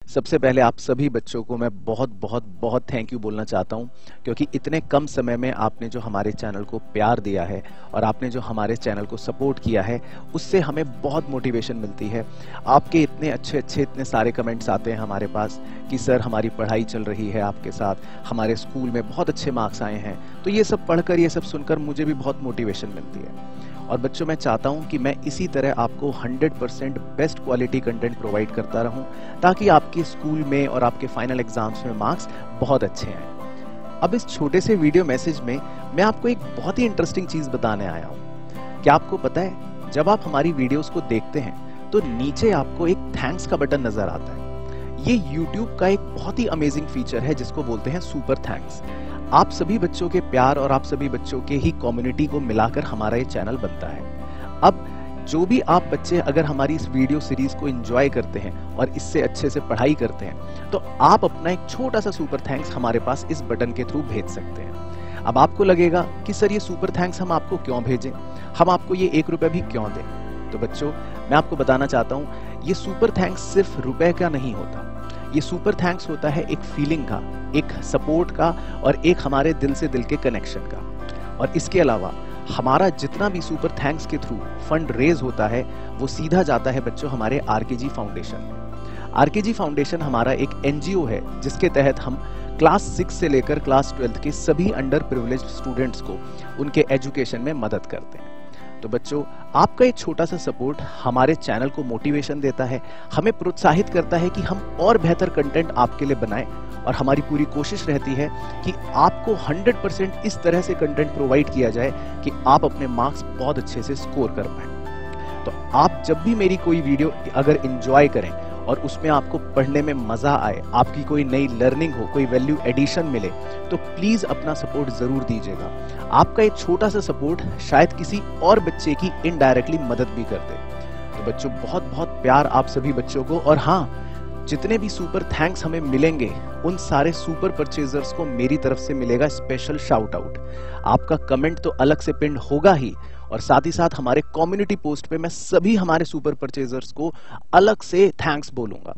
सबसे पहले आप सभी बच्चों को मैं बहुत बहुत बहुत थैंक यू बोलना चाहता हूं, क्योंकि इतने कम समय में आपने जो हमारे चैनल को प्यार दिया है और आपने जो हमारे चैनल को सपोर्ट किया है, उससे हमें बहुत मोटिवेशन मिलती है। आपके इतने अच्छे अच्छे इतने सारे कमेंट्स आते हैं हमारे पास कि सर हमारी पढ़ाई चल रही है आपके साथ, हमारे स्कूल में बहुत अच्छे मार्क्स आए हैं। तो ये सब पढ़कर, ये सब सुनकर मुझे भी बहुत मोटिवेशन मिलती है। और बच्चों, मैं चाहता हूं कि मैं इसी तरह आपको 100% बेस्ट क्वालिटी कंटेंट प्रोवाइड करता रहूं, ताकि आपके स्कूल में और आपके फाइनल एग्जाम्स में मार्क्स बहुत अच्छे आए। अब इस छोटे से वीडियो मैसेज में मैं आपको एक बहुत ही इंटरेस्टिंग चीज बताने आया हूं। क्या आपको पता है, जब आप हमारी वीडियोस को देखते हैं तो नीचे आपको एक थैंक्स का बटन नजर आता है। ये YouTube का एक बहुत ही अमेजिंग फीचर है जिसको बोलते हैं सुपर थैंक्स। आप सभी बच्चों के प्यार और आप सभी बच्चों के ही कम्युनिटी को मिलाकर हमारा ये चैनल बनता है। अब जो भी आप बच्चे अगर हमारी इस वीडियो सीरीज को एंजॉय करते हैं और इससे अच्छे से पढ़ाई करते हैं, तो आप अपना एक छोटा सा सुपर थैंक्स हमारे पास इस बटन के थ्रू भेज सकते हैं। अब आपको लगेगा कि सर ये सुपर थैंक्स हम आपको क्यों भेजें, हम आपको ये 1 रुपया भी क्यों दें। तो बच्चों, मैं आपको बताना चाहता हूँ, ये सुपर थैंक्स सिर्फ रुपए का नहीं होता। ये सुपर थैंक्स होता है एक फीलिंग का, एक सपोर्ट का और एक हमारे दिल से दिल के कनेक्शन का। और इसके अलावा हमारा जितना भी सुपर थैंक्स के थ्रू फंड रेज होता है, वो सीधा जाता है बच्चों हमारे आरकेजी फाउंडेशन में। आरकेजी फाउंडेशन हमारा एक एनजीओ है जिसके तहत हम क्लास 6 से लेकर क्लास 12 के सभी अंडर प्रिविलेज्ड स्टूडेंट्स को उनके एजुकेशन में मदद करते हैं। तो बच्चों, आपका एक छोटा सा सपोर्ट हमारे चैनल को मोटिवेशन देता है, हमें प्रोत्साहित करता है कि हम और बेहतर कंटेंट आपके लिए बनाएं। और हमारी पूरी कोशिश रहती है कि आपको 100% इस तरह से कंटेंट प्रोवाइड किया जाए कि आप अपने मार्क्स बहुत अच्छे से स्कोर कर पाएं। तो आप जब भी मेरी कोई वीडियो अगर एंजॉय करें और उसमें आपको पढ़ने में मजा आए, आपकी कोई नई लर्निंग हो, कोई वैल्यू एडिशन मिले, तो प्लीज अपना सपोर्ट जरूर दीजिएगा। आपका एक छोटा सा सपोर्ट शायद किसी और बच्चे की इनडायरेक्टली मदद भी कर दे। तो बच्चों, बहुत बहुत प्यार आप सभी बच्चों को। और हाँ, जितने भी सुपर थैंक्स हमें मिलेंगे, उन सारे सुपर परचेजर्स को मेरी तरफ से मिलेगा स्पेशल शाउट आउट। आपका कमेंट तो अलग से पिन होगा ही, और साथ ही साथ हमारे कम्युनिटी पोस्ट पे मैं सभी हमारे सुपर परचेजर्स को अलग से थैंक्स बोलूंगा।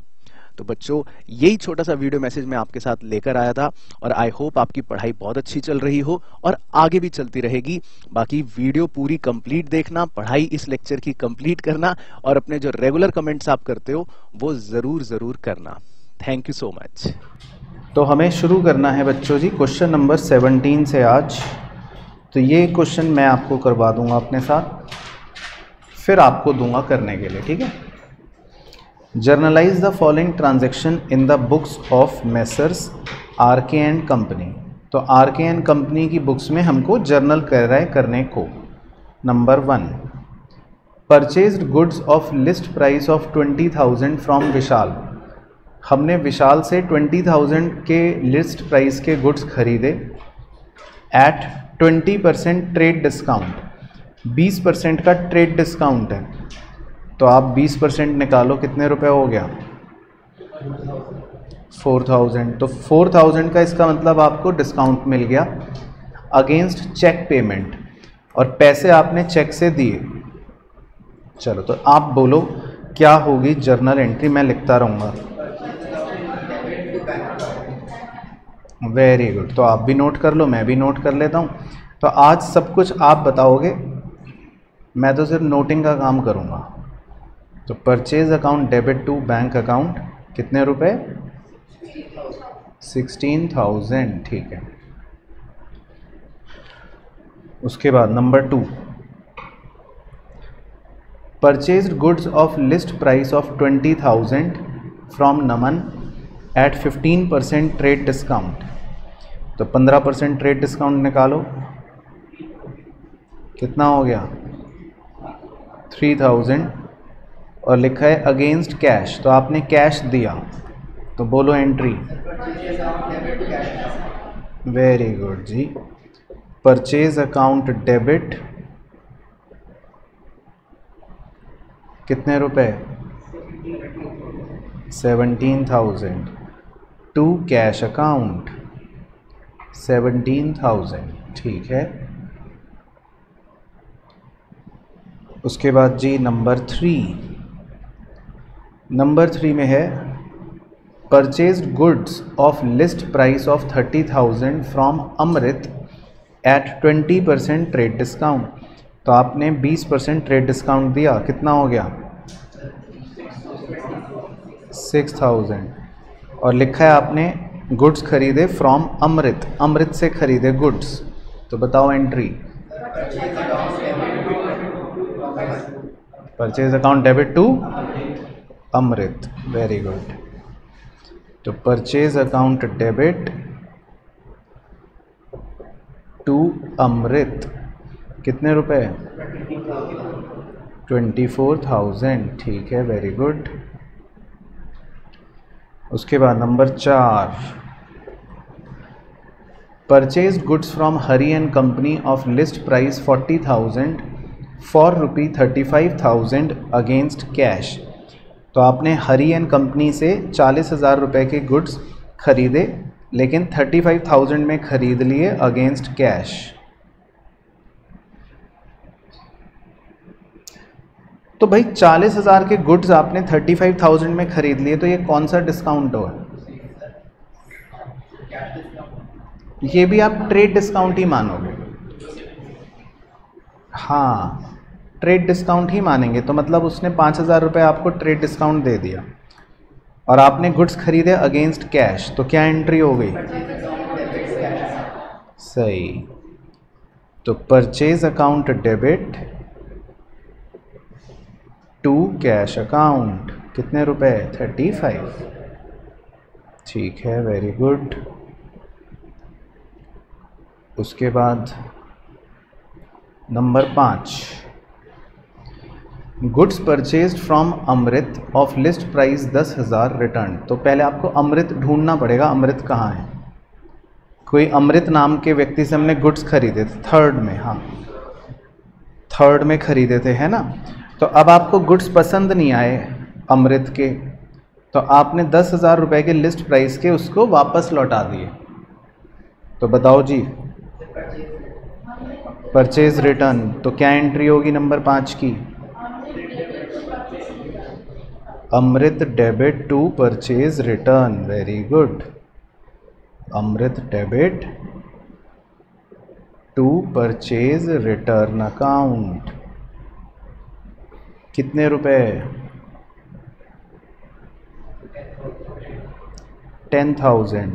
तो बच्चों, यही छोटा सा वीडियो मैसेज मैं आपके साथ लेकर आया था, और आई होप आपकी पढ़ाई बहुत अच्छी चल रही हो और आगे भी चलती रहेगी। बाकी वीडियो पूरी कंप्लीट देखना, पढ़ाई इस लेक्चर की कंप्लीट करना, और अपने जो रेगुलर कमेंट्स आप करते हो वो जरूर करना। Thank you so much. तो हमें शुरू करना है बच्चों जी क्वेश्चन नंबर 17 से आज। तो ये क्वेश्चन मैं आपको करवा दूंगा अपने साथ, फिर आपको दूंगा करने के लिए, ठीक है। Journalize the following transaction in the books of Messrs RK and company. तो आरके एंड कंपनी की बुक्स में हमको जर्नल कर रहा है करने को। Number 1, purchased goods of list price of 20,000 from Vishal. हमने विशाल से 20,000 के लिस्ट प्राइस के गुड्स खरीदे एट 20% ट्रेड डिस्काउंट। 20% का ट्रेड डिस्काउंट है, तो आप 20% निकालो, कितने रुपए हो गया? 4,000। तो 4,000 का इसका मतलब आपको डिस्काउंट मिल गया अगेंस्ट चेक पेमेंट, और पैसे आपने चेक से दिए। चलो, तो आप बोलो क्या होगी जर्नल एंट्री, मैं लिखता रहूँगा। वेरी गुड, तो आप भी नोट कर लो, मैं भी नोट कर लेता हूँ। तो आज सब कुछ आप बताओगे, मैं तो सिर्फ नोटिंग का काम करूँगा। तो purchase account debit to bank account, कितने रुपए? 16,000, ठीक है। उसके बाद number 2, purchased goods of list price of 20,000 from Naman at 15% trade discount. तो 15% ट्रेड डिस्काउंट निकालो, कितना हो गया? 3,000, और लिखा है अगेंस्ट कैश, तो आपने कैश दिया, तो बोलो एंट्री। वेरी गुड जी, परचेज अकाउंट डेबिट कितने रुपए? 17,000 टू कैश अकाउंट 17,000, ठीक है। उसके बाद जी नंबर 3 में है purchased goods of list price of 30,000 from Amrit at 20% trade discount. तो आपने 20% ट्रेड डिस्काउंट दिया, कितना हो गया 6,000, और लिखा है आपने गुड्स खरीदे फ्रॉम अमृत, अमृत से खरीदे गुड्स। तो बताओ entry, purchase account debit to Amrit, very good. तो purchase account debit to Amrit, कितने रुपए 24,000, ठीक है, वेरी गुड। उसके बाद number 4, purchase goods from Hari and company of list price 40,000 for ₹35,000 against cash. तो आपने हरी एंड कंपनी से 40,000 रुपये के गुड्स खरीदे, लेकिन 35,000 में खरीद लिए अगेंस्ट कैश। तो भाई 40,000 के गुड्स आपने 35,000 में खरीद लिए, तो ये कौन सा डिस्काउंट हुआ? ये भी आप ट्रेड डिस्काउंट ही मानोगे। हाँ, ट्रेड डिस्काउंट ही मानेंगे। तो मतलब उसने 5,000 रुपये आपको ट्रेड डिस्काउंट दे दिया और आपने गुड्स खरीदे अगेंस्ट कैश, तो क्या एंट्री हो गई? सही। तो purchase account debit to cash account, कितने रुपए 35, ठीक है, वेरी गुड। उसके बाद number 5, goods purchased from Amrit of list price 10,000 return. तो पहले आपको अमृत ढूंढना पड़ेगा, अमृत कहाँ है। कोई अमृत नाम के व्यक्ति से हमने गुड्स खरीदे थे, थर्ड में, हाँ थर्ड में खरीदे थे, है ना। तो अब आपको गुड्स पसंद नहीं आए अमृत के, तो आपने 10,000 रुपये के लिस्ट प्राइस के उसको वापस लौटा दिए। तो बताओ जी, परचेज रिटर्न, तो क्या एंट्री होगी नंबर 5 की? Amrit debit to purchase return, very good. Amrit debit to purchase return account, कितने रुपए 10,000।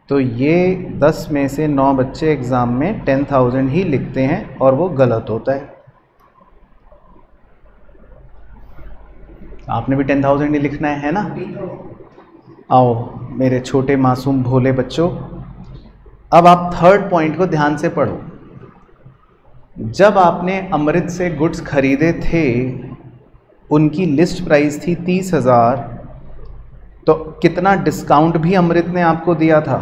तो ये 10 में से 9 बच्चे एग्ज़ाम में 10,000 ही लिखते हैं और वो गलत होता है। आपने भी 10,000 ही लिखना है ना। आओ मेरे छोटे मासूम भोले बच्चों, अब आप थर्ड पॉइंट को ध्यान से पढ़ो। जब आपने अमृत से गुड्स खरीदे थे, उनकी लिस्ट प्राइस थी 30,000, तो कितना डिस्काउंट भी अमृत ने आपको दिया था?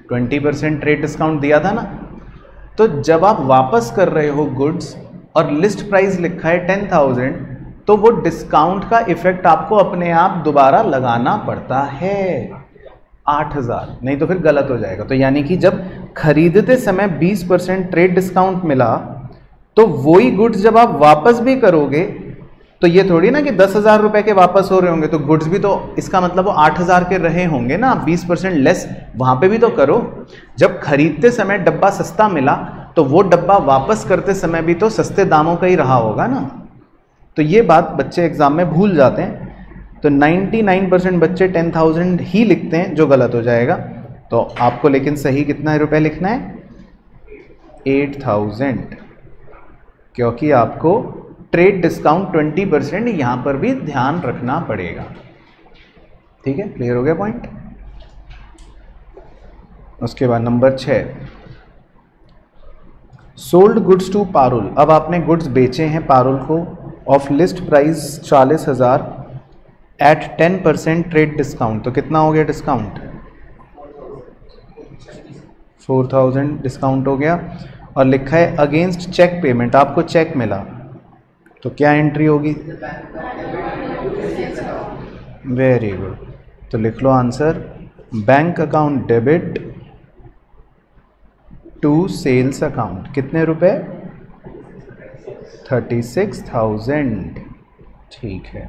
20% ट्रेड डिस्काउंट दिया था ना। तो जब आप वापस कर रहे हो गुड्स और लिस्ट प्राइस लिखा है 10,000, तो वो डिस्काउंट का इफेक्ट आपको अपने आप दोबारा लगाना पड़ता है 8,000, नहीं तो फिर गलत हो जाएगा। तो यानी कि जब खरीदते समय 20% ट्रेड डिस्काउंट मिला, तो वही गुड्स जब आप वापस भी करोगे, तो ये थोड़ी ना कि 10,000 रुपए के वापस हो रहे होंगे, तो गुड्स भी तो इसका मतलब वो 8,000 के रहे होंगे ना। 20% लेस वहां पे भी तो करो। जब खरीदते समय डब्बा सस्ता मिला, तो वो डब्बा वापस करते समय भी तो सस्ते दामों का ही रहा होगा ना। तो ये बात बच्चे एग्जाम में भूल जाते हैं। तो 99% बच्चे 10,000 ही लिखते हैं, जो गलत हो जाएगा। तो आपको लेकिन सही कितना रुपए लिखना है? 8,000, क्योंकि आपको ट्रेड डिस्काउंट 20% यहाँ पर भी ध्यान रखना पड़ेगा। ठीक है, क्लियर हो गया पॉइंट। उसके बाद number 6, sold goods to Parul. अब आपने गुड्स बेचे हैं पारुल को of list price 40,000 at 10% trade discount. तो कितना हो गया डिस्काउंट? 4,000 डिस्काउंट हो गया। और लिखा है अगेंस्ट चेक पेमेंट, आपको चेक मिला, तो क्या एंट्री होगी? Very good. तो लिख लो answer, bank account debit to sales account. कितने रुपए? 36,000। ठीक है।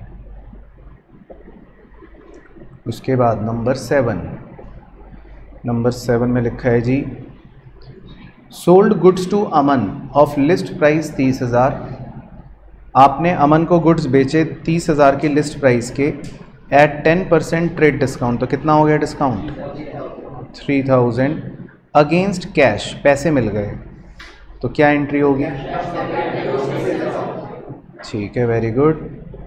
उसके बाद नंबर 7, नंबर 7 में लिखा है जी sold goods to Aman of list price 30,000। आपने अमन को गुड्स बेचे 30,000 की लिस्ट प्राइस के एट 10% ट्रेड डिस्काउंट। तो कितना हो गया डिस्काउंट? 3,000 अगेंस्ट कैश, पैसे मिल गए। तो क्या एंट्री होगी? ठीक है, वेरी गुड।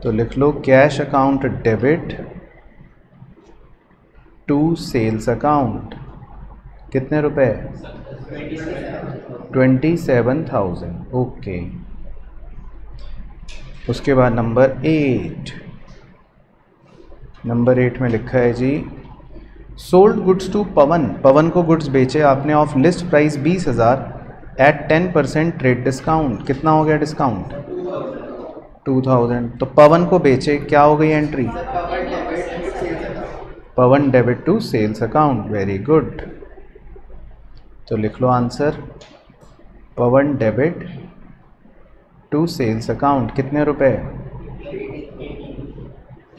तो लिख लो cash account debit to sales account. कितने रुपए? 27,000। ओके। उसके बाद नंबर 8, नंबर 8 में लिखा है जी sold goods to Pavan. Pavan को गुड्स बेचे आपने of list price 20,000 at 10% trade discount. कितना हो गया डिस्काउंट? 2,000। तो पवन को बेचे, क्या हो गई entry? Pawan debit to sales account. Very good. तो लिख लो answer Pawan debit to sales account. कितने रुपए?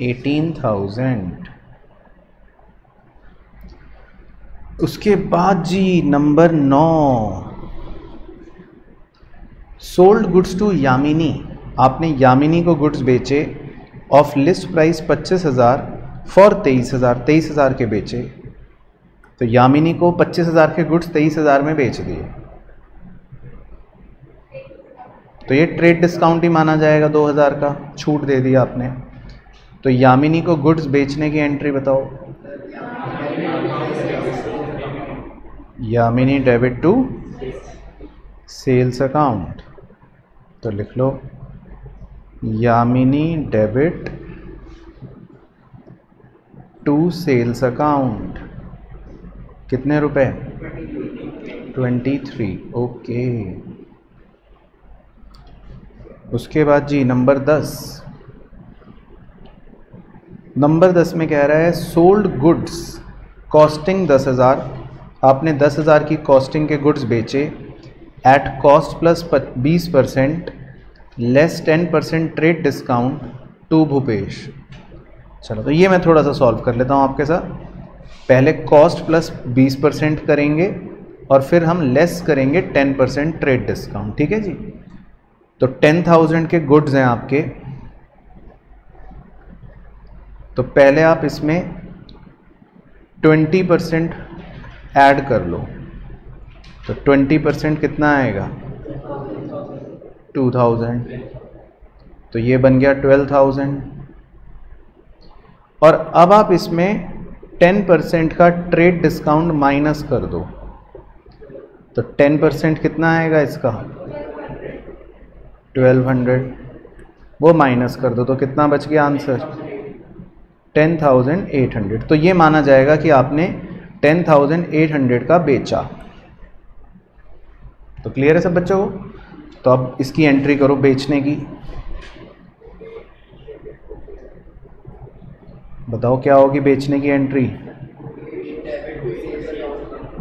18,000। उसके बाद जी number 9 sold goods to Yamini. आपने यामिनी को गुड्स बेचे ऑफ लिस्ट प्राइस 25,000 फॉर 23,000। 23,000 के बेचे। तो यामिनी को 25,000 के गुड्स 23,000 में बेच दिए। तो ये ट्रेड डिस्काउंट ही माना जाएगा, 2,000 का छूट दे दिया आपने। तो यामिनी को गुड्स बेचने की एंट्री बताओ। Yamini debit to sales account. तो लिख लो Yamini debit to sales account. कितने रुपए? 23। ओके। उसके बाद जी नंबर 10, नंबर 10 में कह रहा है सोल्ड गुड्स कॉस्टिंग 10,000। आपने 10,000 की कॉस्टिंग के गुड्स बेचे at cost plus 20% less 10% trade discount to Bhupesh. चलो तो ये मैं थोड़ा सा सॉल्व कर लेता हूँ आपके साथ। पहले कॉस्ट प्लस 20% करेंगे और फिर हम लेस करेंगे 10% ट्रेड डिस्काउंट। ठीक है जी। तो 10,000 के गुड्स हैं आपके। तो पहले आप इसमें 20% ऐड कर लो। तो 20% कितना आएगा? 2,000। तो ये बन गया 12,000। और अब आप इसमें 10% का ट्रेड डिस्काउंट माइनस कर दो। तो 10% कितना आएगा इसका? 1200। वो माइनस कर दो तो कितना बच गया आंसर? 10,800। तो ये माना जाएगा कि आपने 10,800 का बेचा। तो क्लियर है सब बच्चों को? तो अब इसकी एंट्री करो बेचने की। बताओ क्या होगी बेचने की entry?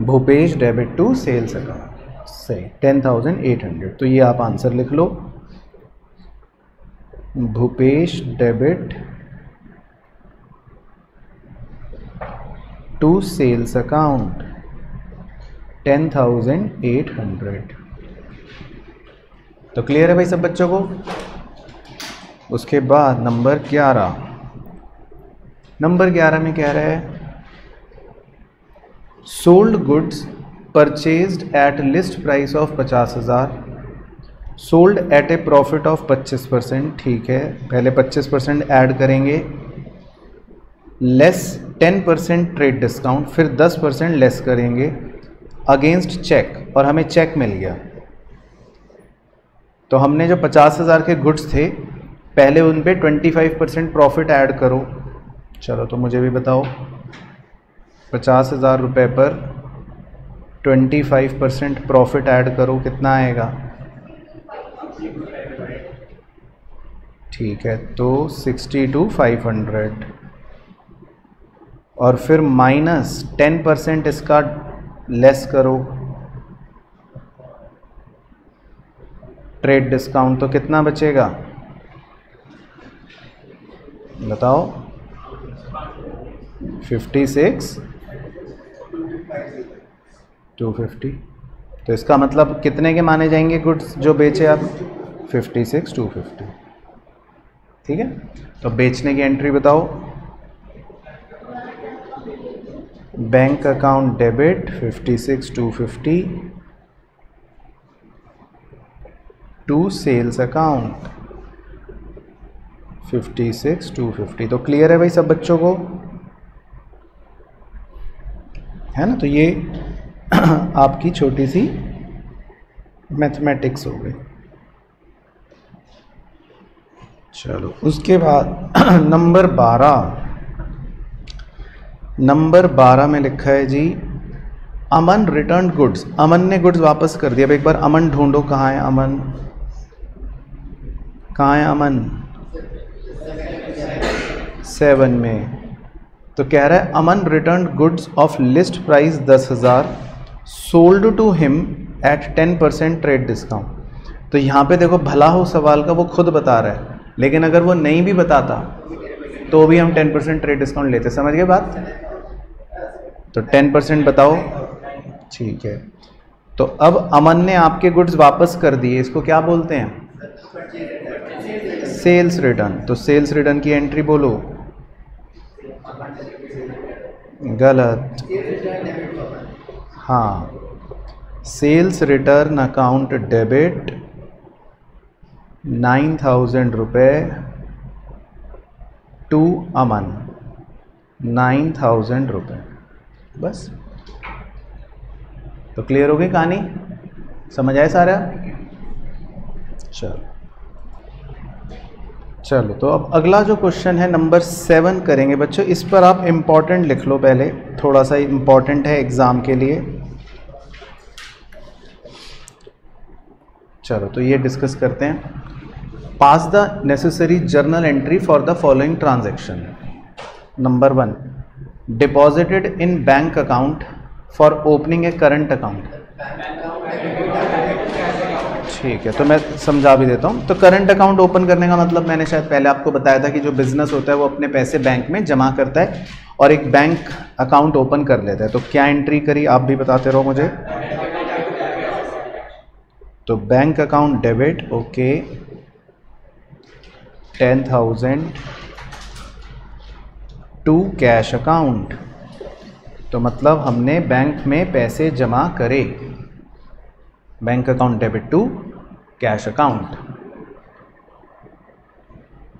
Bhupesh debit to sales account. सही, 10,800। तो ये आप आंसर लिख लो Bhupesh debit to sales account 10,800। तो क्लियर है भाई सब बच्चों को? उसके बाद नंबर 11, नंबर 11 में कह रहा है sold goods purchased at least price of 50,000 sold at A profit of 25%। ठीक है, पहले 25% ऐड करेंगे लेस 10% ट्रेड डिस्काउंट, फिर 10% लेस करेंगे अगेंस्ट चेक, और हमें चेक मिल गया। तो हमने जो 50,000 के गुड्स थे पहले उन पे 25% प्रॉफिट ऐड करो। चलो तो मुझे भी बताओ 50,000 रुपये पर 25% प्रॉफिट ऐड करो, कितना आएगा? ठीक है, तो 62,500 और फिर माइनस 10% इसका लेस करो ट्रेड डिस्काउंट, तो कितना बचेगा बताओ? 56 250। तो इसका मतलब कितने के माने जाएंगे गुड्स जो बेचे आप? 56 250। ठीक है, तो बेचने की एंट्री बताओ। Bank account debit 56 250 to sales account 56 250। तो क्लियर है भाई सब बच्चों को, है ना? तो ये आपकी छोटी सी मैथमेटिक्स हो गई। चलो उसके बाद नंबर 12 में लिखा है जी, अमन रिटर्न गुड्स। अमन ने गुड्स वापस कर दिया। अब एक बार अमन ढूंढो, कहाँ है अमन? कहाँ है अमन? 7 में। तो कह रहा है Aman return goods of list price 10,000 sold to him at 10% trade discount. तो यहाँ पे देखो, भला हो सवाल का, वो खुद बता रहा है, लेकिन अगर वो नहीं भी बताता तो भी हम 10% ट्रेड डिस्काउंट लेते। समझ गए बात? तो 10% बताओ। ठीक है, तो अब अमन ने आपके गुड्स वापस कर दिए, इसको क्या बोलते हैं? Sales return. तो सेल्स रिटर्न की एंट्री बोलो। गलत। हाँ, सेल्स रिटर्न अकाउंट डेबिट 9,000 रुपये टू अमन, 9,000 रुपये। बस, तो क्लियर हो गई कहानी? समझ आया सारा? चलो तो अब अगला जो क्वेश्चन है नंबर 7 करेंगे बच्चों। इस पर आप इम्पॉर्टेंट लिख लो पहले, थोड़ा सा इम्पॉर्टेंट है एग्जाम के लिए। चलो तो ये डिस्कस करते हैं। Pass the necessary journal entry for the following transaction. Number 1, deposited in bank account for opening a current account. ठीक है, तो मैं समझा भी देता हूँ। तो करंट अकाउंट ओपन करने का मतलब मैंने शायद पहले आपको बताया था कि जो बिजनेस होता है वो अपने पैसे बैंक में जमा करता है और एक बैंक अकाउंट ओपन कर लेता है। तो क्या एंट्री करी आप भी बताते रहो मुझे। तो bank account debit, okay, 10,000 to cash account. तो मतलब हमने बैंक में पैसे जमा करे। Bank account debit to cash account.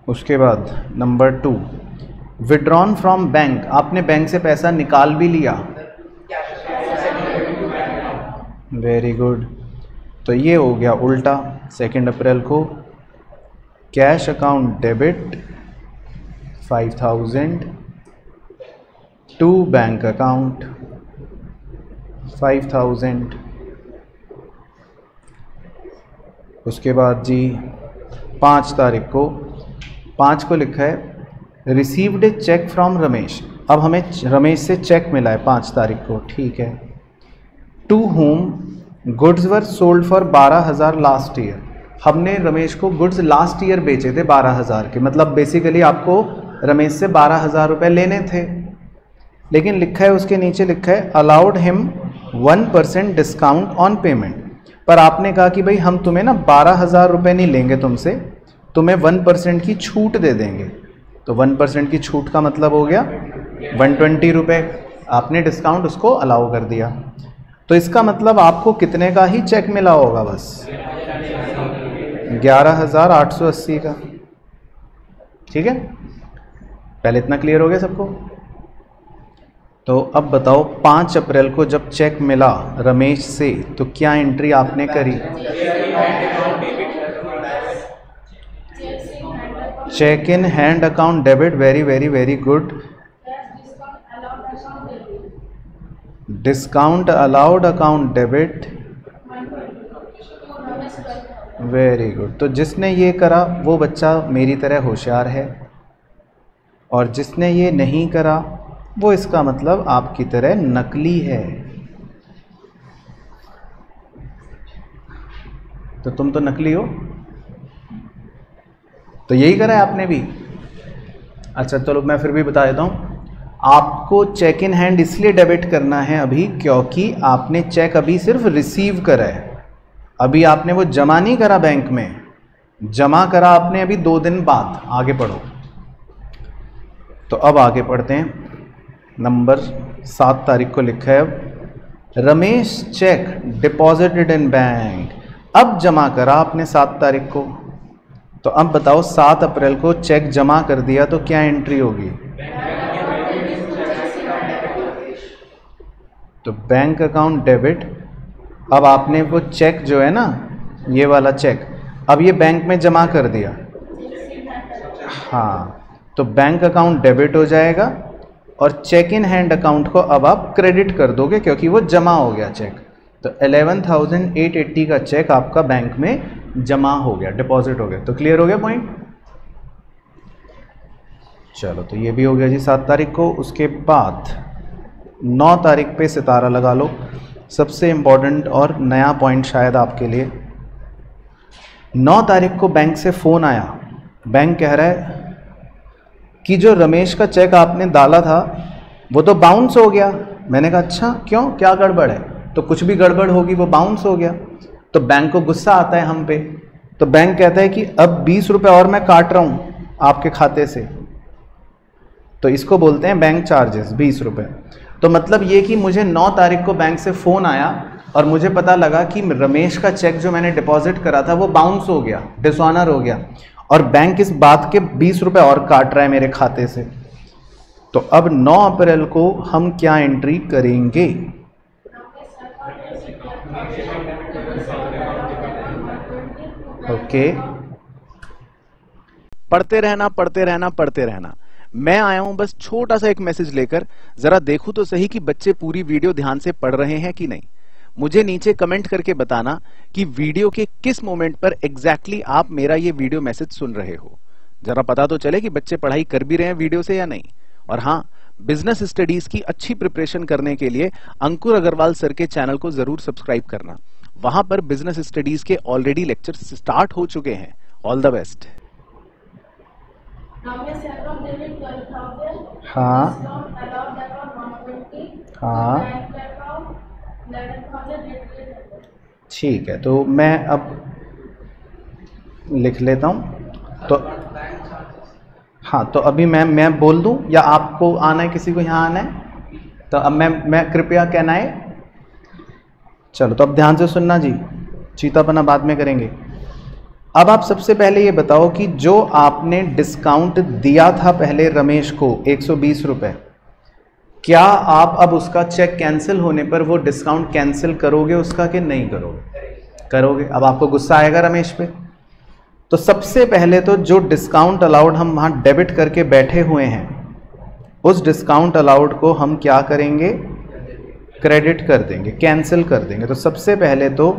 उसके बाद नंबर 2, विड्रॉन फ्रॉम बैंक। आपने बैंक से पैसा निकाल भी लिया। Very good. तो ये हो गया उल्टा। 2 अप्रैल को cash account debit 5,000 to bank account 5,000। उसके बाद जी 5 तारीख को, 5 को लिखा है received a cheque from Ramesh. अब हमें रमेश से चेक मिला है 5 तारीख को, ठीक है। To whom goods were sold for 12,000 last year. हमने रमेश को गुड्स लास्ट ईयर बेचे थे 12,000 के, मतलब बेसिकली आपको रमेश से 12,000 रुपये लेने थे। लेकिन लिखा है उसके नीचे लिखा है allowed him 1% discount on payment. पर आपने कहा कि भाई हम तुम्हें ना 12,000 रुपये नहीं लेंगे तुमसे, तुम्हें 1% की छूट दे देंगे। तो 1% की छूट का मतलब हो गया 120 रुपये। आपने डिस्काउंट उसको अलाउ कर दिया। तो इसका मतलब आपको कितने का ही चेक मिला होगा? बस 11,880 का। ठीक है, पहले इतना क्लियर हो गया सबको? तो अब बताओ 5 अप्रैल को जब चेक मिला रमेश से तो क्या एंट्री आपने करी? Cheque in hand account debit. Very very very good. Discount allowed account debit. Very good. तो जिसने ये करा वो बच्चा मेरी तरह होशियार है, और जिसने ये नहीं करा वो इसका मतलब आपकी तरह नकली है। तो तुम तो नकली हो। तो यही करा है आपने भी। अच्छा चलो मैं फिर भी बता देता हूँ। आपको चेक इन हैंड इसलिए डेबिट करना है अभी क्योंकि आपने चेक अभी सिर्फ रिसीव करा है, अभी आपने वो जमा नहीं करा बैंक में, जमा करा आपने अभी 2 दिन बाद। आगे पढ़ो। तो अब आगे पढ़ते हैं। नंबर 7 तारीख को लिखा है Ramesh check deposited in bank. अब जमा करा आपने 7 तारीख को, तो अब बताओ 7 अप्रैल को चेक जमा कर दिया तो क्या एंट्री होगी? तो बैंक अकाउंट डेबिट। अब आपने वो चेक जो है ना, ये वाला चेक, अब ये बैंक में जमा कर दिया, हाँ, तो बैंक अकाउंट डेबिट हो जाएगा और चेक इन हैंड अकाउंट को अब आप क्रेडिट कर दोगे क्योंकि वो जमा हो गया चेक। तो 11,880 का चेक आपका बैंक में जमा हो गया, डिपॉजिट हो गया। तो क्लियर हो गया पॉइंट? चलो, तो ये भी हो गया जी 7 तारीख को। उसके बाद 9 तारीख पे सितारा लगा लो, सबसे इम्पोर्टेंट और नया पॉइंट शायद आपके लिए। 9 तारीख को बैंक से फ़ोन आया, बैंक कह रहा है कि जो रमेश का चेक आपने डाला था वो तो बाउंस हो गया। मैंने कहा अच्छा, क्यों, क्या गड़बड़ है? तो कुछ भी गड़बड़ होगी, वो बाउंस हो गया। तो बैंक को गुस्सा आता है हम पे, तो बैंक कहता है कि अब 20 रुपये और मैं काट रहा हूँ आपके खाते से, तो इसको बोलते हैं बैंक चार्जेस, 20 रुपये। तो मतलब ये कि मुझे 9 तारीख को बैंक से फ़ोन आया और मुझे पता लगा कि रमेश का चेक जो मैंने डिपॉजिट करा था वो बाउंस हो गया, डिसऑनर हो गया, और बैंक इस बात के 20 रुपये और काट रहा है मेरे खाते से। तो अब 9 अप्रैल को हम क्या एंट्री करेंगे? ओके, पढ़ते रहना, पढ़ते रहना, पढ़ते रहना। मैं आया हूं बस छोटा सा एक मैसेज लेकर, जरा देखूं तो सही कि बच्चे पूरी वीडियो ध्यान से पढ़ रहे हैं कि नहीं। मुझे नीचे कमेंट करके बताना कि वीडियो के किस मोमेंट पर एग्जैक्टली आप मेरा ये वीडियो मैसेज सुन रहे हो। जरा पता तो चले कि बच्चे पढ़ाई कर भी रहे हैं वीडियो से या नहीं। और हाँ, बिजनेस स्टडीज की अच्छी प्रिपरेशन करने के लिए अंकुर अग्रवाल सर के चैनल को जरूर सब्सक्राइब करना। वहां पर बिजनेस स्टडीज के ऑलरेडी लेक्चर्स स्टार्ट हो चुके हैं। All the best. हाँ हाँ, ठीक है, तो मैं अब लिख लेता हूँ। तो हाँ, तो अभी मैं बोल दूँ या आपको आना है, किसी को यहाँ आना है? तो अब मैं कृपया कहना है। चलो, तो अब ध्यान से सुनना जी, चीतापना बाद में करेंगे। अब आप सबसे पहले ये बताओ कि जो आपने डिस्काउंट दिया था पहले रमेश को 120 रुपये, क्या आप अब उसका चेक कैंसिल होने पर वो डिस्काउंट कैंसिल करोगे उसका कि नहीं करोगे? करोगे। अब आपको गुस्सा आएगा रमेश पे, तो सबसे पहले तो जो डिस्काउंट अलाउड हम वहाँ डेबिट करके बैठे हुए हैं, उस डिस्काउंट अलाउड को हम क्या करेंगे? क्रेडिट कर देंगे, कैंसिल कर देंगे। तो सबसे पहले तो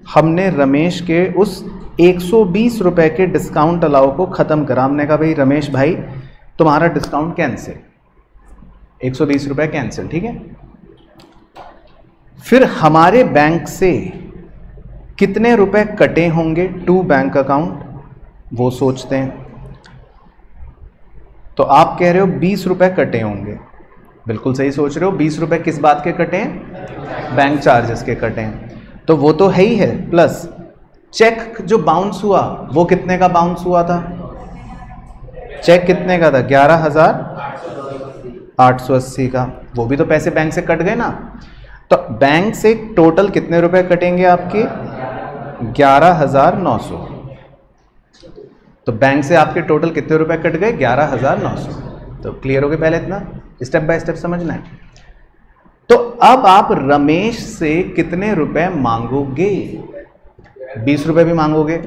हमने रमेश के उस 120 रुपये के डिस्काउंट अलाउ को ख़त्म करा। हमने कहा भाई रमेश भाई, तुम्हारा डिस्काउंट कैंसिल, 120 रुपये कैंसिल, ठीक है। फिर हमारे बैंक से कितने रुपए कटे होंगे टू बैंक अकाउंट, वो सोचते हैं। तो आप कह रहे हो 20 रुपये कटे होंगे, बिल्कुल सही सोच रहे हो। 20 रुपये किस बात के कटे हैं? बैंक चार्जेस के कटे हैं, तो वो तो है ही है। प्लस चेक जो बाउंस हुआ वो कितने का बाउंस हुआ था? चेक कितने का था? 11,880 का। वो भी तो पैसे बैंक से कट गए ना। तो बैंक से टोटल कितने रुपए कटेंगे आपके? 11,900। तो बैंक से आपके टोटल कितने रुपए कट गए? 11,900। तो क्लियर हो गए? पहले इतना स्टेप बाय स्टेप समझना है। तो अब आप रमेश से कितने रुपए मांगोगे? 20 रुपए भी मांगोगे,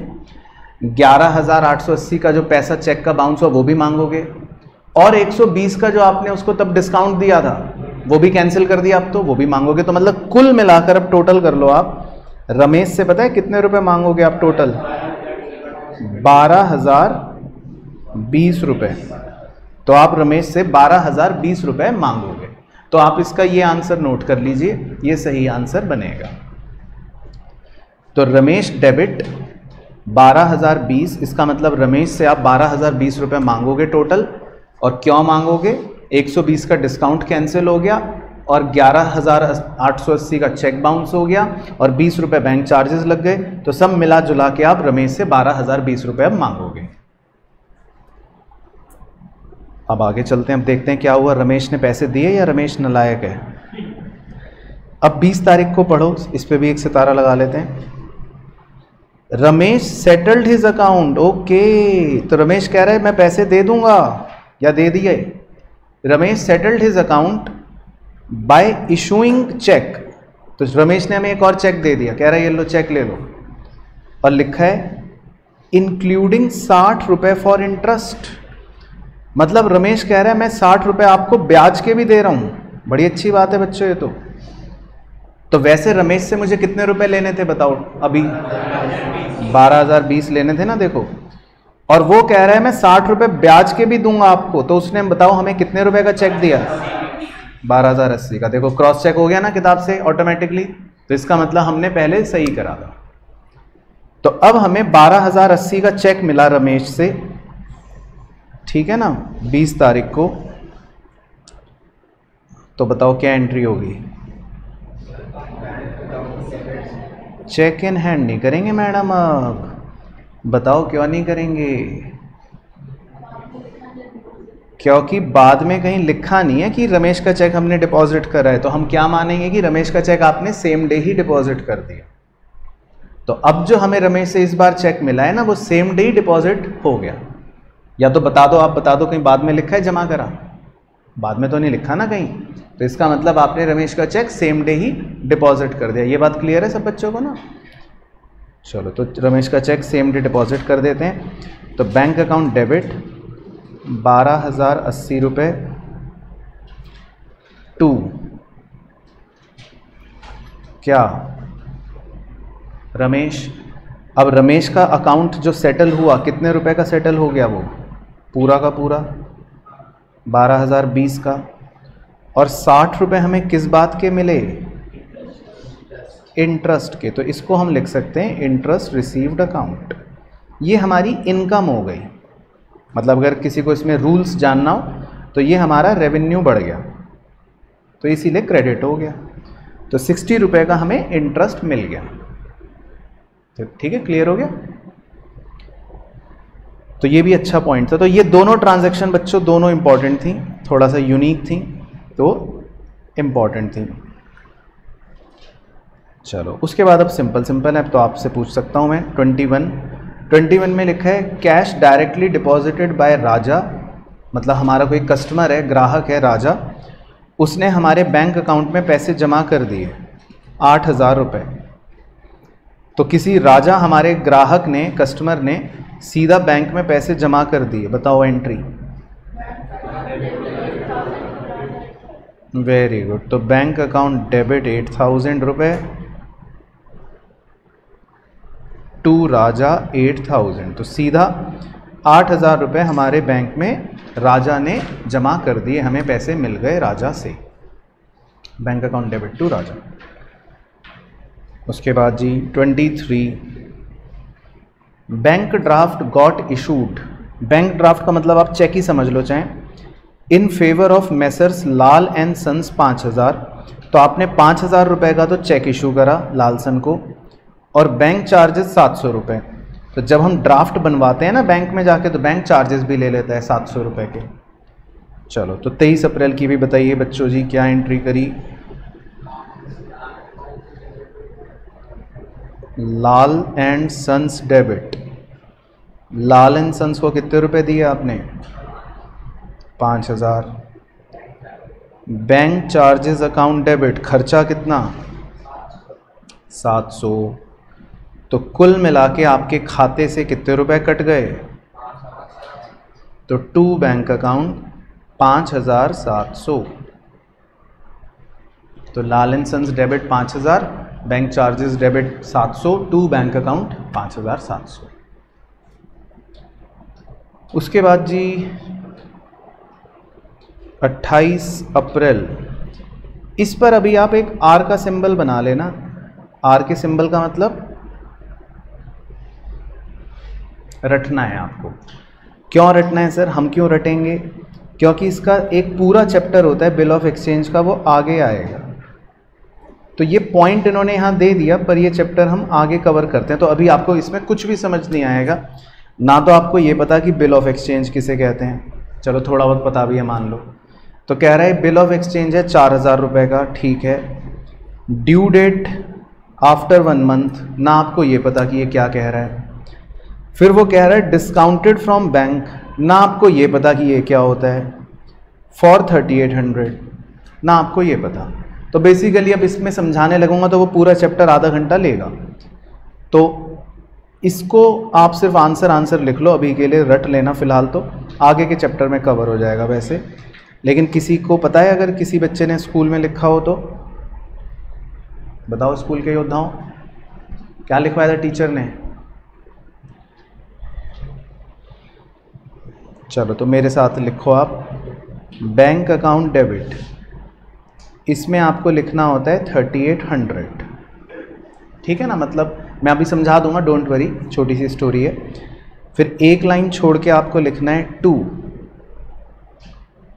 11,880 का जो पैसा चेक का बाउंस हुआ वो भी मांगोगे, और 120 का जो आपने उसको तब डिस्काउंट दिया था वो भी कैंसिल कर दिया आप, तो वो भी मांगोगे। तो मतलब कुल मिलाकर अब टोटल कर लो आप, रमेश से पता है कितने रुपए मांगोगे आप टोटल? 12,020 रुपए। तो आप रमेश से 12,020 रुपए मांगोगे। तो आप इसका ये आंसर नोट कर लीजिए, ये सही आंसर बनेगा। तो रमेश डेबिट 12,020, इसका मतलब रमेश से आप 12,020 रुपये मांगोगे टोटल। और क्यों मांगोगे? 120 का डिस्काउंट कैंसिल हो गया और 11,880 का चेक बाउंस हो गया और 20 रुपये बैंक चार्जेस लग गए, तो सब मिला जुला के आप रमेश से 12,020 रुपये अब मांगोगे। अब आगे चलते हैं, अब देखते हैं क्या हुआ, रमेश ने पैसे दिए या रमेश नालायक है। अब 20 तारीख को पढ़ो, इस पे भी एक सितारा लगा लेते हैं। Ramesh settled his account, okay, तो रमेश कह रहा है मैं पैसे दे दूंगा या दे दिए। Ramesh settled his account by issuing cheque, तो रमेश ने हमें एक और चेक दे दिया, कह रहा है ये लो चेक ले लो, और लिखा है इंक्लूडिंग 60 रुपये फॉर इंटरेस्ट। मतलब रमेश कह रहा है मैं 60 रुपये आपको ब्याज के भी दे रहा हूं, बड़ी अच्छी बात है बच्चों ये तो वैसे रमेश से मुझे कितने रुपए लेने थे बताओ, अभी 12,020 लेने थे ना, देखो, और वो कह रहा है मैं 60 रुपये ब्याज के भी दूंगा आपको, तो उसने बताओ हमें कितने रुपए का चेक दिया, 12,080 का। देखो क्रॉस चेक हो गया ना किताब से ऑटोमेटिकली, तो इसका मतलब हमने पहले सही करा था। तो अब हमें 12,080 का चेक मिला रमेश से, ठीक है ना, 20 तारीख को। तो बताओ क्या एंट्री होगी, चेक इन हैंड नहीं करेंगे मैडम, अब बताओ क्यों नहीं करेंगे, क्योंकि बाद में कहीं लिखा नहीं है कि रमेश का चेक हमने डिपॉजिट करा है, तो हम क्या मानेंगे कि रमेश का चेक आपने सेम डे ही डिपॉजिट कर दिया। तो अब जो हमें रमेश से इस बार चेक मिला है ना, वो सेम डे ही डिपॉजिट हो गया। या तो बता दो, आप बता दो कहीं बाद में लिखा है जमा करा, बाद में तो नहीं लिखा ना कहीं, तो इसका मतलब आपने रमेश का चेक सेम डे ही डिपॉजिट कर दिया। ये बात क्लियर है सब बच्चों को ना। चलो तो रमेश का चेक सेम डे डिपॉजिट कर देते हैं। तो बैंक अकाउंट डेबिट 12,080 रुपये टू क्या रमेश। अब रमेश का अकाउंट जो सेटल हुआ कितने रुपए का सेटल हो गया, वो पूरा का पूरा 12,020 का, और 60 रुपये हमें किस बात के मिले, इंटरेस्ट के। तो इसको हम लिख सकते हैं इंटरेस्ट रिसीव्ड अकाउंट। ये हमारी इनकम हो गई, मतलब अगर किसी को इसमें रूल्स जानना हो तो ये हमारा रेवेन्यू बढ़ गया, तो इसीलिए क्रेडिट हो गया। तो 60 रुपये का हमें इंटरेस्ट मिल गया। तो ठीक है, क्लियर हो गया। तो ये भी अच्छा पॉइंट था। तो ये दोनों ट्रांजैक्शन बच्चों दोनों इंपॉर्टेंट थी, थोड़ा सा यूनिक थी, तो इम्पॉर्टेंट थी। चलो उसके बाद अब सिंपल है, अब तो आपसे पूछ सकता हूँ मैं 21 में लिखा है कैश डायरेक्टली डिपॉजिटेड बाय राजा, मतलब हमारा कोई कस्टमर है, ग्राहक है राजा, उसने हमारे बैंक अकाउंट में पैसे जमा कर दिए 8,000 रुपये। तो किसी राजा हमारे ग्राहक ने, कस्टमर ने सीधा बैंक में पैसे जमा कर दिए, बताओ एंट्री। Very good. तो बैंक अकाउंट डेबिट 8,000 रुपये टू राजा 8,000, तो सीधा 8,000 रुपये हमारे बैंक में राजा ने जमा कर दिए, हमें पैसे मिल गए राजा से। Bank account debit to Raja. उसके बाद जी 23 bank draft got issued. Bank draft का मतलब आप चेक ही समझ लो चाहे, in favour of messrs Lal and sons 5,000। तो आपने 5,000 रुपये का तो चेक इशू करा लाल सन को, और बैंक चार्जेस 700 रुपये। तो जब हम ड्राफ्ट बनवाते हैं ना बैंक में जाके, तो बैंक चार्जेस भी ले लेता है 700 रुपये के। चलो तो 23 अप्रैल की भी बताइए बच्चों जी क्या एंट्री करी। Lal and sons debit, Lal and sons को कितने रुपए दिए आपने, 5,000। बैंक चार्जेस अकाउंट डेबिट, खर्चा कितना, 700। तो कुल मिला के आपके खाते से कितने रुपए कट गए, तो टू बैंक अकाउंट 5,700। तो Lal and sons debit 5,000, bank charges debit 700, to bank account 5,700। उसके बाद जी 28 अप्रैल, इस पर अभी आप एक आर का सिंबल बना लेना। आर के सिंबल का मतलब रटना है आपको। क्यों रटना है सर, हम क्यों रटेंगे, क्योंकि इसका एक पूरा चैप्टर होता है बिल ऑफ एक्सचेंज का, वो आगे आएगा। तो ये पॉइंट इन्होंने यहाँ दे दिया, पर ये चैप्टर हम आगे कवर करते हैं। तो अभी आपको इसमें कुछ भी समझ नहीं आएगा, ना तो आपको ये पता कि बिल ऑफ एक्सचेंज किसे कहते हैं, चलो थोड़ा बहुत पता भी है मान लो। तो कह रहा है बिल ऑफ एक्सचेंज है 4000 रुपये का, ठीक है। ड्यू डेट आफ्टर 1 मंथ, ना आपको ये पता कि ये क्या कह रहा है। फिर वो कह रहा है डिस्काउंटेड फ्रॉम बैंक, ना आपको ये पता कि ये क्या होता है। फॉर 3800, ना आपको ये पता। तो बेसिकली अब इसमें समझाने लगूंगा तो वो पूरा चैप्टर आधा घंटा लेगा। तो इसको आप सिर्फ आंसर लिख लो अभी के लिए, रट लेना फिलहाल, तो आगे के चैप्टर में कवर हो जाएगा वैसे। लेकिन किसी को पता है, अगर किसी बच्चे ने स्कूल में लिखा हो तो बताओ, स्कूल के योद्धाओं क्या लिखवाया था टीचर ने? चलो तो मेरे साथ लिखो आप, बैंक अकाउंट डेबिट, इसमें आपको लिखना होता है 3800, ठीक है ना। मतलब मैं अभी समझा दूंगा, डोंट वरी, छोटी सी स्टोरी है। फिर एक लाइन छोड़ के आपको लिखना है 2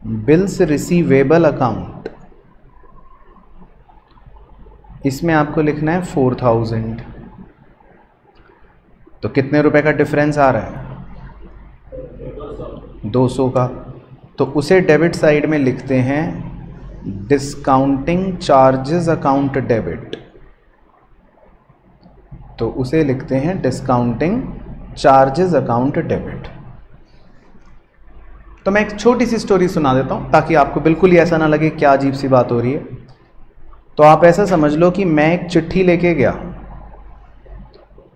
बिल्स रिसीवेबल अकाउंट, इसमें आपको लिखना है 4000। तो कितने रुपए का डिफरेंस आ रहा है? 200 का। तो उसे डेबिट साइड में लिखते हैं डिस्काउंटिंग चार्जेस अकाउंट डेबिट, तो उसे लिखते हैं डिस्काउंटिंग चार्जेस अकाउंट डेबिट। तो मैं एक छोटी सी स्टोरी सुना देता हूं ताकि आपको बिल्कुल ही ऐसा ना लगे क्या अजीब सी बात हो रही है। तो आप ऐसा समझ लो कि मैं एक चिट्ठी लेके गया,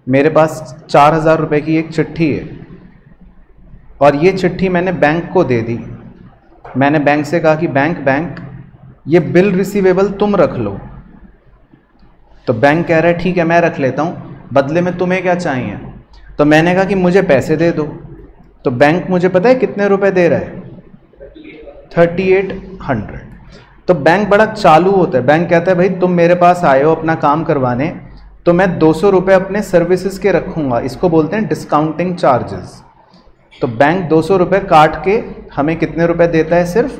मेरे पास 4000 रुपये की एक चिट्ठी है, और ये चिट्ठी मैंने बैंक को दे दी। मैंने बैंक से कहा कि बैंक ये बिल रिसीवेबल तुम रख लो। तो बैंक कह रहा है ठीक है मैं रख लेता हूँ, बदले में तुम्हें क्या चाहिए? तो मैंने कहा कि मुझे पैसे दे दो। तो बैंक मुझे पता है कितने रुपए दे रहा है? 3800। तो बैंक बड़ा चालू होता है, बैंक कहता है भाई तुम मेरे पास आए हो अपना काम करवाने, तो मैं 200 रुपये अपने सर्विसेज के रखूँगा, इसको बोलते हैं डिस्काउंटिंग चार्जेस। तो बैंक 200 रुपये काट के हमें कितने रुपए देता है? सिर्फ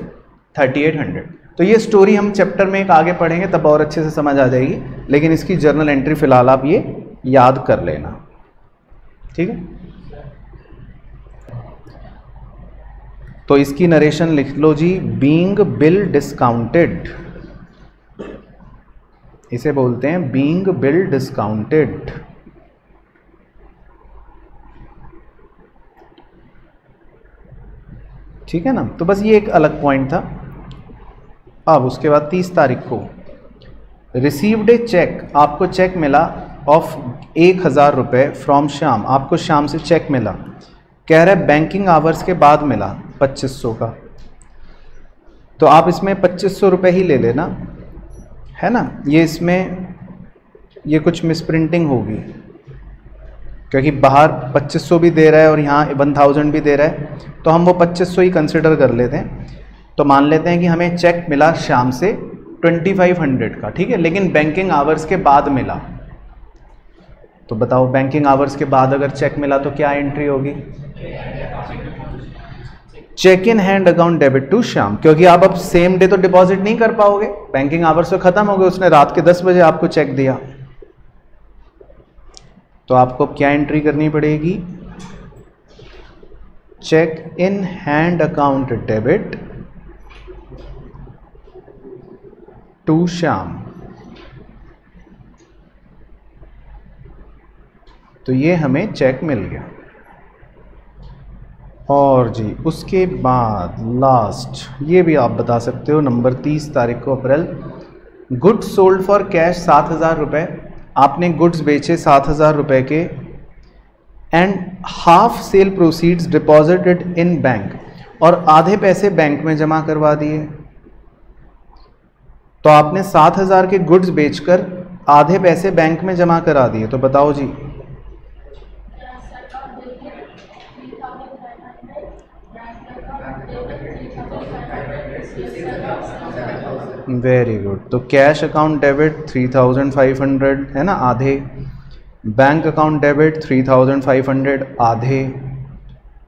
3800। तो ये स्टोरी हम चैप्टर में एक आगे पढ़ेंगे तब और अच्छे से समझ आ जाएगी, लेकिन इसकी जर्नल एंट्री फिलहाल आप ये याद कर लेना, ठीक है। तो इसकी नरेशन लिख लो जी, बीइंग बिल डिस्काउंटेड, इसे बोलते हैं बीइंग बिल डिस्काउंटेड। ठीक है ना। तो बस ये एक अलग पॉइंट था। अब उसके बाद 30 तारीख को रिसीव्ड ए चेक, आपको चेक मिला ऑफ 1000 रुपये फ्रॉम श्याम, आपको श्याम से चेक मिला, कह रहा है बैंकिंग आवर्स के बाद मिला 2500 का। तो आप इसमें 2500 रुपये ही ले लेना, है ना। ये इसमें ये कुछ मिसप्रिंटिंग होगी क्योंकि बाहर 2500 भी दे रहा है और यहाँ 1000 भी दे रहा है, तो हम वो 2500 ही कंसिडर कर लेते हैं। तो मान लेते हैं कि हमें चेक मिला शाम से 2500 का, ठीक है, लेकिन बैंकिंग आवर्स के बाद मिला। तो बताओ बैंकिंग आवर्स के बाद अगर चेक मिला तो क्या एंट्री होगी? Cheque in hand account debit to Shyam, क्योंकि आप अब सेम डे तो डिपॉजिट नहीं कर पाओगे, बैंकिंग आवर्स तो खत्म हो गए, उसने रात के 10 बजे आपको चेक दिया। तो आपको क्या एंट्री करनी पड़ेगी? Cheque in hand account debit to Shyam. तो ये हमें चेक मिल गया। और जी उसके बाद लास्ट ये भी आप बता सकते हो, नंबर 30 तारीख को अप्रैल, गुड्स सोल्ड फॉर कैश 7000 रुपये, आपने गुड्स बेचे 7000 रुपये के, and half sale proceeds deposited in bank, और आधे पैसे बैंक में जमा करवा दिए। तो आपने 7000 के गुड्स बेचकर आधे पैसे बैंक में जमा करा दिए। तो बताओ जी, वेरी गुड। तो कैश अकाउंट डेबिट 3500 है ना, आधे, बैंक अकाउंट डेबिट 3500 आधे,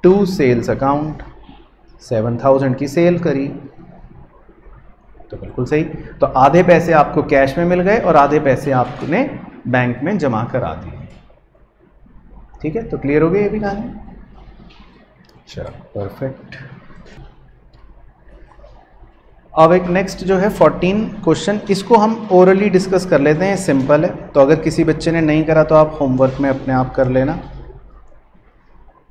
टू सेल्स अकाउंट, 7,000 की सेल करी, तो बिल्कुल सही। तो आधे पैसे आपको कैश में मिल गए और आधे पैसे आपने बैंक में जमा करा दिए। ठीक है, तो क्लियर हो गई ये भी कहानी। चलो परफेक्ट। अब एक नेक्स्ट जो है 14 क्वेश्चन, इसको हम ओरली डिस्कस कर लेते हैं, सिंपल है। तो अगर किसी बच्चे ने नहीं करा तो आप होमवर्क में अपने आप कर लेना।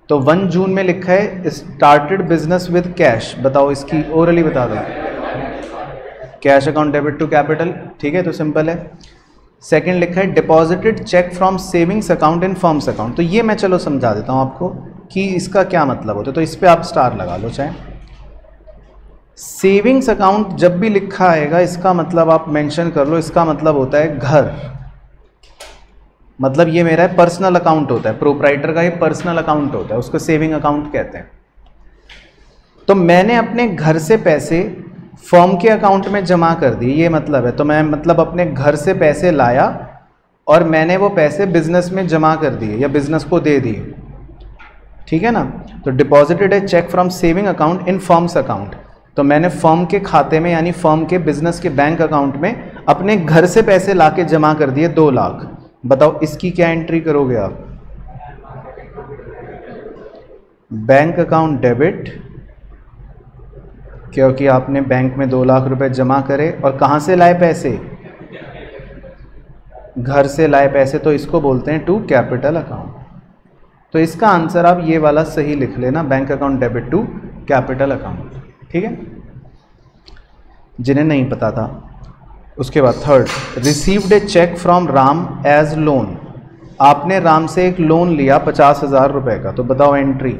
तो 1 जून में लिखा है स्टार्टेड बिजनेस विद कैश, बताओ इसकी ओरली बता दो। Cash account debit to capital, ठीक है, तो सिंपल है। सेकंड लिखा है deposited cheque from savings account in firm's account, तो ये मैं चलो समझा देता हूँ आपको कि इसका क्या मतलब होता है, तो इस पर आप स्टार लगा लो चाहे। सेविंग्स अकाउंट जब भी लिखा आएगा इसका मतलब आप मेंशन कर लो, इसका मतलब होता है घर, मतलब ये मेरा पर्सनल अकाउंट होता है, प्रोप्राइटर का ये पर्सनल अकाउंट होता है, उसको सेविंग अकाउंट कहते हैं। तो मैंने अपने घर से पैसे फर्म के अकाउंट में जमा कर दिए, ये मतलब है। तो मैं मतलब अपने घर से पैसे लाया और मैंने वो पैसे बिजनेस में जमा कर दिए या बिजनेस को दे दिए, ठीक है ना। तो डिपॉजिटेड है cheque from saving account in firm's account, तो मैंने फर्म के खाते में यानी फर्म के बिजनेस के बैंक अकाउंट में अपने घर से पैसे लाके जमा कर दिए 2 लाख। बताओ इसकी क्या एंट्री करोगे आप? बैंक अकाउंट डेबिट, क्योंकि आपने बैंक में 2 लाख रुपए जमा करे और कहाँ से लाए पैसे? घर से लाए पैसे, तो इसको बोलते हैं टू कैपिटल अकाउंट। तो इसका आंसर आप ये वाला सही लिख लेना, bank account debit to capital account, ठीक है, जिन्हें नहीं पता था। उसके बाद third, received a cheque from Ram as loan, आपने राम से एक लोन लिया 50,000 रुपए का, तो बताओ entry.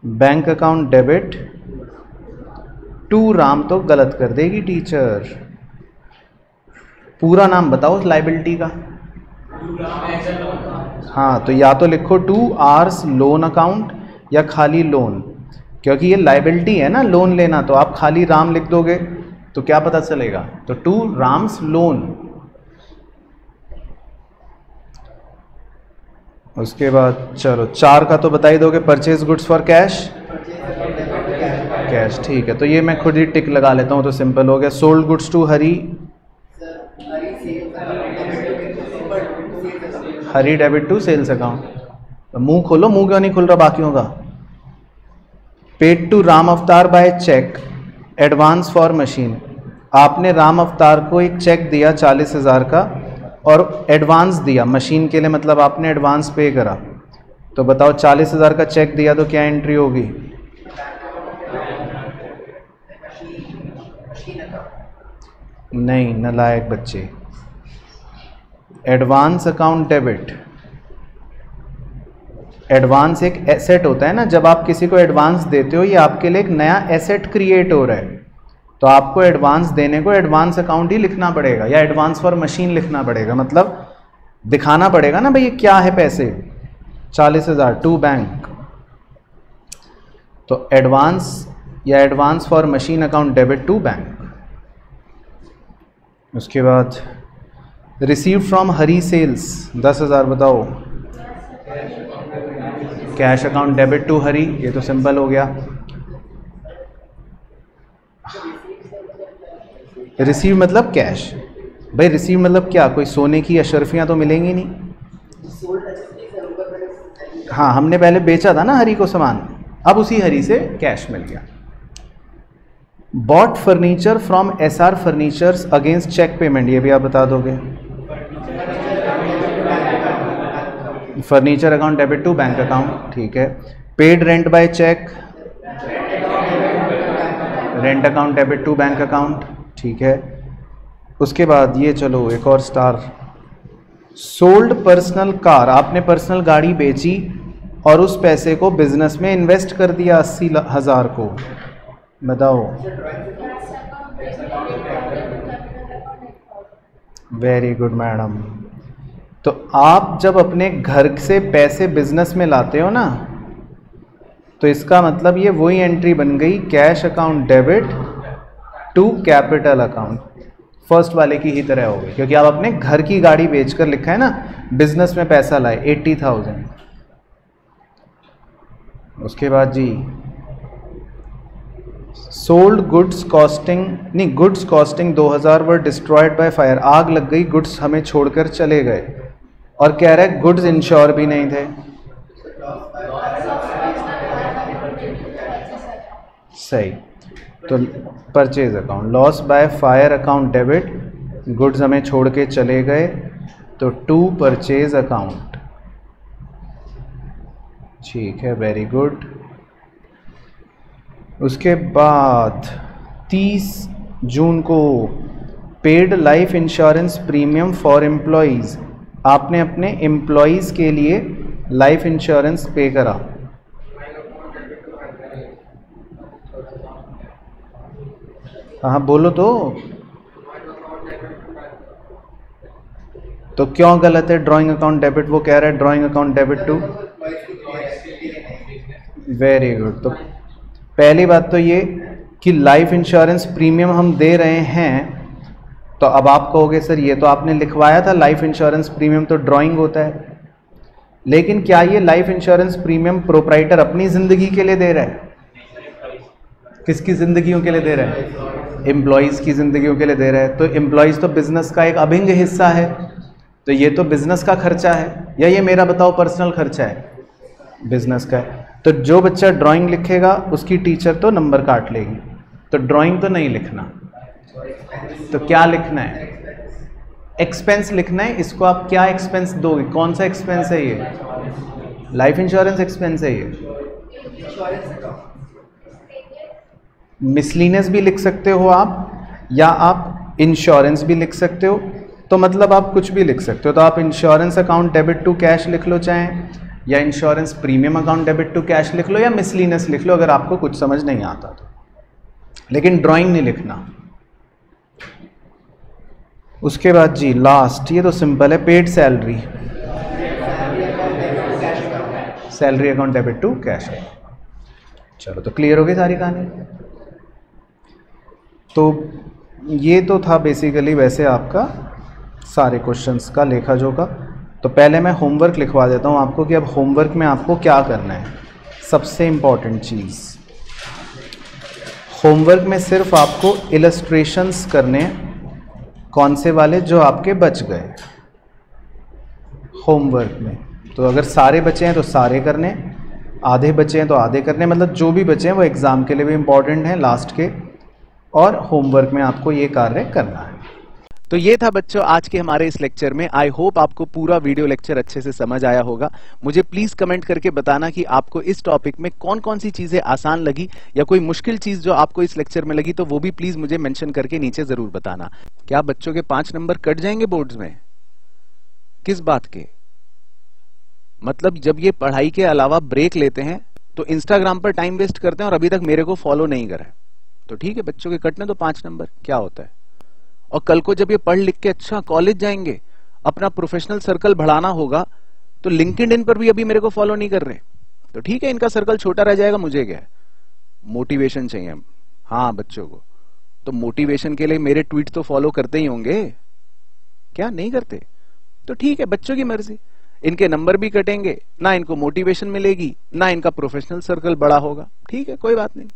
Bank account debit to Ram, तो गलत कर देगी टीचर। पूरा नाम बताओ उस लाइबिलिटी का। हाँ, तो या तो लिखो टू आर्स लोन अकाउंट या खाली लोन, क्योंकि ये लाइबिलिटी है ना लोन लेना, तो आप खाली राम लिख दोगे तो क्या पता चलेगा, तो टू राम्स लोन। उसके बाद चलो 4 का तो बता ही दोगे, purchase goods for cash, cash, ठीक है, तो ये मैं खुद ही टिक लगा लेता हूँ, तो सिंपल हो गया। Sold goods to Hari, Hari debit to sales account, तो मुंह खोलो, मुंह क्यों नहीं खुल रहा बाकियों का। Paid to Ram Avatar by cheque advance for machine, आपने राम अवतार को एक चेक दिया 40,000 का और एडवांस दिया मशीन के लिए, मतलब आपने एडवांस पे करा। तो बताओ 40,000 का चेक दिया तो क्या एंट्री होगी? नहीं, नालायक बच्चे, एडवांस अकाउंट डेबिट। एडवांस एक एसेट होता है ना, जब आप किसी को एडवांस देते हो ये आपके लिए एक नया एसेट क्रिएट हो रहा है, तो आपको एडवांस देने को एडवांस अकाउंट ही लिखना पड़ेगा या एडवांस फॉर मशीन लिखना पड़ेगा, मतलब दिखाना पड़ेगा ना भाई ये क्या है पैसे, 40,000 टू बैंक। तो एडवांस या advance for machine account debit to bank. उसके बाद रिसीव फ्रॉम हरी सेल्स 10,000, बताओ cash account debit to Hari, ये तो सिंपल हो गया। रिसीव मतलब कैश, भाई रिसीव मतलब क्या, कोई सोने की अशर्फियाँ तो मिलेंगी नहीं। हाँ, हमने पहले बेचा था ना हरी को सामान, अब उसी हरी से कैश मिल गया। Bought furniture from SR furnitures against cheque payment, ये भी आप बता दोगे। Furniture account debit to bank account, ठीक है। Paid rent by cheque, rent account debit to bank account, ठीक है। उसके बाद ये चलो एक और स्टार, सोल्ड पर्सनल कार, आपने पर्सनल गाड़ी बेची और उस पैसे को बिजनेस में इन्वेस्ट कर दिया 80,000 को, बताओ। Very good madam. तो आप जब अपने घर से पैसे बिजनेस में लाते हो ना, तो इसका मतलब ये वही एंट्री बन गई, cash account debit to capital account, first वाले की ही तरह हो गई, क्योंकि आप अपने घर की गाड़ी बेचकर लिखा है ना बिजनेस में पैसा लाए 80,000। उसके बाद जी सोल्ड गुड्स कॉस्टिंग नहीं, goods costing 2000 were destroyed by fire, आग लग गई, गुड्स हमें छोड़कर चले गए, और कह रहा है गुड्स इंश्योर भी नहीं थे। सही, तो purchase account, loss by fire account debit, goods हमें छोड़ के चले गए, तो टू परचेज अकाउंट। ठीक है, वेरी गुड। उसके बाद 30 जून को paid life insurance premium for employees, आपने अपने एम्प्लॉयज़ के लिए लाइफ इंश्योरेंस पे करा। हाँ बोलो तो क्यों गलत है ड्राइंग अकाउंट डेबिट? वो कह रहा है drawing account debit to, very good. तो पहली बात तो ये कि लाइफ इंश्योरेंस प्रीमियम हम दे रहे हैं, तो अब आप कहोगे सर ये तो आपने लिखवाया था लाइफ इंश्योरेंस प्रीमियम तो ड्राइंग होता है, लेकिन क्या ये लाइफ इंश्योरेंस प्रीमियम प्रोप्राइटर अपनी ज़िंदगी के लिए दे रहा है? किसकी ज़िंदगियों के लिए दे रहा है? एम्प्लॉयज़ की ज़िंदगियों के लिए दे रहा है। तो एम्प्लॉयज़ तो बिज़नेस का एक अभिन्न हिस्सा है, तो ये तो बिज़नेस का खर्चा है, या ये मेरा बताओ पर्सनल खर्चा है? बिज़नेस का है। तो जो बच्चा ड्राइंग लिखेगा उसकी टीचर तो नंबर काट लेगी, तो ड्राइंग तो नहीं लिखना। तो क्या लिखना है? एक्सपेंस लिखना है। इसको आप क्या एक्सपेंस दोगे? कौन सा एक्सपेंस है ये? लाइफ इंश्योरेंस एक्सपेंस है ये। मिसलिनियस भी लिख सकते हो आप, या आप इंश्योरेंस भी लिख सकते हो, तो मतलब आप कुछ भी लिख सकते हो। तो आप insurance account debit to cash लिख लो चाहें, या insurance premium account debit to cash लिख लो, या मिसलिनियस लिख लो अगर आपको कुछ समझ नहीं आता तो, लेकिन ड्राइंग नहीं लिखना। उसके बाद जी लास्ट, ये तो सिंपल है, paid salary, salary account debit to cash. चलो तो क्लियर हो गई सारी कहानी। तो ये तो था बेसिकली वैसे आपका सारे क्वेश्चंस का लेखा जोखा। तो पहले मैं होमवर्क लिखवा देता हूँ आपको कि अब होमवर्क में आपको क्या करना है। सबसे इम्पॉर्टेंट चीज़, होमवर्क में सिर्फ आपको इलस्ट्रेशंस करने हैं। कौन से वाले? जो आपके बच गए होमवर्क में। तो अगर सारे बचे हैं तो सारे करने, आधे बचे हैं तो आधे करने, मतलब जो भी बचे हैं वो एग्ज़ाम के लिए भी इम्पॉर्टेंट हैं लास्ट के, और होमवर्क में आपको ये कार्य करना है। तो ये था बच्चों आज के हमारे इस लेक्चर में। आई होप आपको पूरा वीडियो लेक्चर अच्छे से समझ आया होगा। मुझे प्लीज कमेंट करके बताना कि आपको इस टॉपिक में कौन कौन सी चीजें आसान लगी, या कोई मुश्किल चीज जो आपको इस लेक्चर में लगी, तो वो भी प्लीज मुझे मेंशन करके नीचे जरूर बताना। क्या बच्चों के 5 नंबर कट जाएंगे बोर्ड्स में? किस बात के? मतलब जब ये पढ़ाई के अलावा ब्रेक लेते हैं तो इंस्टाग्राम पर टाइम वेस्ट करते हैं और अभी तक मेरे को फॉलो नहीं करा है, तो ठीक है बच्चों के कटने तो 5 नंबर, क्या होता है। और कल को जब ये पढ़ लिख के अच्छा कॉलेज जाएंगे, अपना प्रोफेशनल सर्कल बढ़ाना होगा, तो लिंक्डइन पर भी अभी मेरे को फॉलो नहीं कर रहे, तो ठीक है इनका सर्कल छोटा रह जाएगा। मुझे क्या है, मोटिवेशन चाहिए। हाँ बच्चों को तो मोटिवेशन के लिए मेरे ट्वीट तो फॉलो करते ही होंगे, क्या नहीं करते? तो ठीक है बच्चों की मर्जी। इनके नंबर भी कटेंगे, ना इनको मोटिवेशन मिलेगी, ना इनका प्रोफेशनल सर्कल बड़ा होगा, ठीक है कोई बात नहीं।